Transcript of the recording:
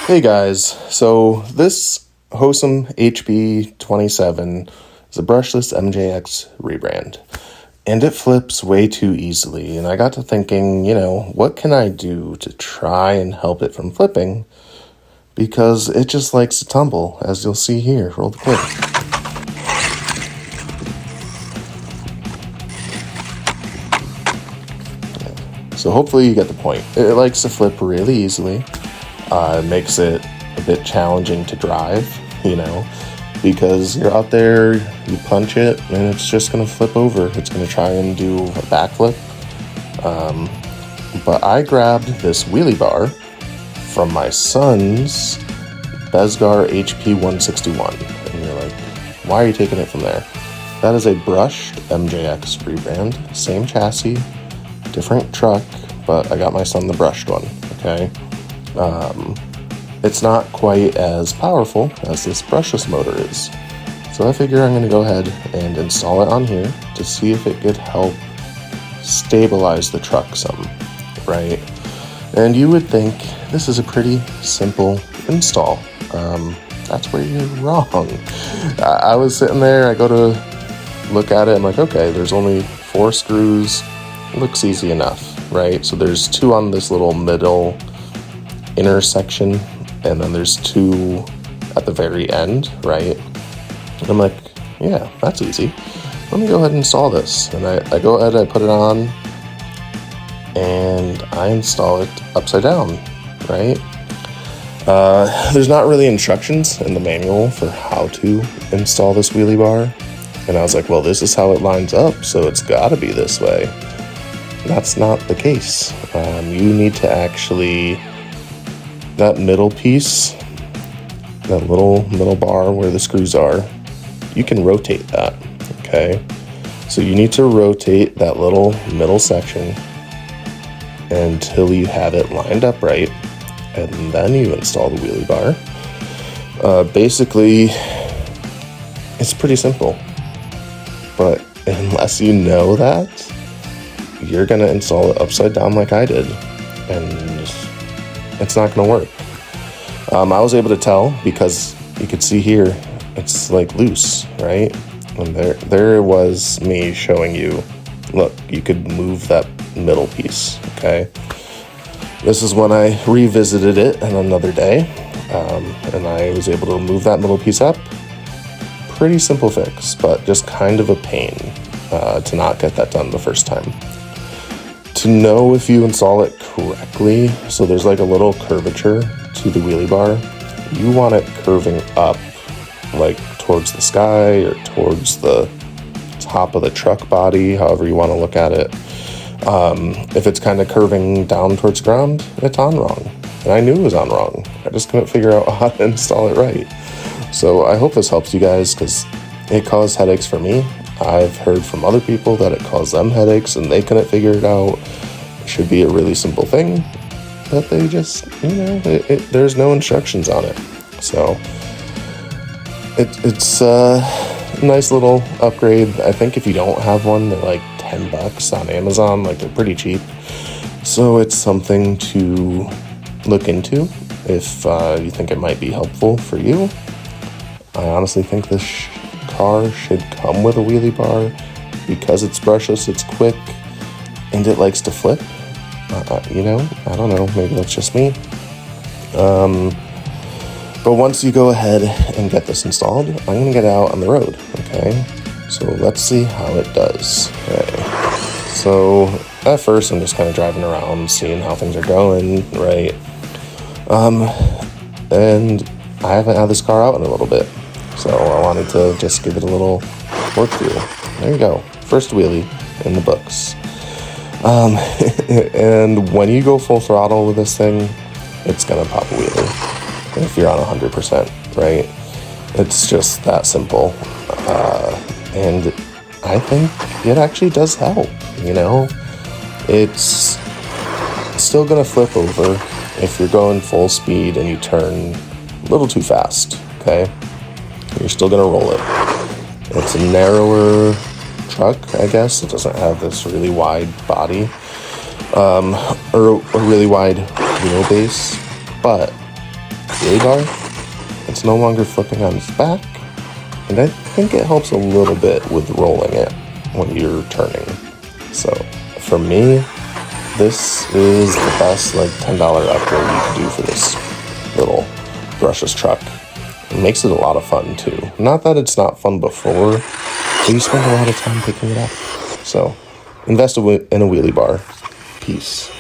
Hey guys, so this Hosim HB27 is a brushless MJX rebrand, and it flips way too easily, and I got to thinking, what can I do to try and help it from flipping, because it just likes to tumble, as you'll see here. Roll the clip. So hopefully you get the point. It likes to flip really easily. It makes it a bit challenging to drive, because you're out there, you punch it, and it's just going to flip over. It's going to try and do a backflip. But I grabbed this Wheelie Bar from my son's Bezgar HP161. And you're like, why are you taking it from there? That is a brushed MJX rebrand. Same chassis, different truck, but I got my son the brushed one, okay? It's not quite as powerful as this brushless motor is. So I figure I'm going to go ahead and install it on here to see if it could help stabilize the truck some, right? And you would think this is a pretty simple install. That's where you're wrong. I was sitting there, I go to look at it, I'm like, okay, there's only 4 screws. Looks easy enough, right? So there's 2 on this little middle intersection, and then there's 2 at the very end, right? And I'm like, yeah, that's easy. Let me go ahead and install this. And I go ahead, I put it on, and I install it upside down, right? There's not really instructions in the manual for how to install this wheelie bar. And I was like, well, this is how it lines up, so it's gotta be this way. That's not the case. You need to actually, that middle piece, that little middle bar where the screws are, you can rotate that, okay? So you need to rotate that little middle section until you have it lined up right, and then you install the wheelie bar. Basically, it's pretty simple, but unless you know that, you're gonna install it upside down like I did, and it's not gonna work. I was able to tell because you could see here, it's like loose, right? And there was me showing you, look, you could move that middle piece, okay? This is when I revisited it on another day, and I was able to move that middle piece up. Pretty simple fix, but just kind of a pain to not get that done the first time. To know if you install it correctly, so there's like a little curvature to the wheelie bar. You want it curving up, like towards the sky or towards the top of the truck body, however you want to look at it. If it's kind of curving down towards the ground, it's on wrong. And I knew it was on wrong. I just couldn't figure out how to install it right. So I hope this helps you guys, because it caused headaches for me. I've heard from other people that it caused them headaches and they couldn't figure it out. It should be a really simple thing, but they just, there's no instructions on it. So it's a nice little upgrade. I think if you don't have one, they're like $10 on Amazon, like they're pretty cheap. So it's something to look into if you think it might be helpful for you. I honestly think this car should come with a wheelie bar because it's brushless, it's quick, and it likes to flip. I don't know, maybe that's just me. But once you go ahead and get this installed, I'm gonna get out on the road, okay? So let's see how it does. Okay. So at first I'm just kind of driving around, seeing how things are going, right? And I haven't had this car out in a little bit, so I wanted to just give it a little work through. There you go, first wheelie in the books. And when you go full throttle with this thing, it's gonna pop a wheelie if you're on 100%, right? It's just that simple. And I think it actually does help, It's still gonna flip over if you're going full speed and you turn a little too fast, okay? You're still gonna roll it. It's a narrower truck, I guess. It doesn't have this really wide body, or a really wide wheelbase, but wheelie bar, it's no longer flipping on its back, and I think it helps a little bit with rolling it when you're turning. So for me, this is the best like $10 upgrade you can do for this little brushless truck. It makes it a lot of fun too. Not that it's not fun before, but you spend a lot of time picking it up. So invest in a wheelie bar. Peace.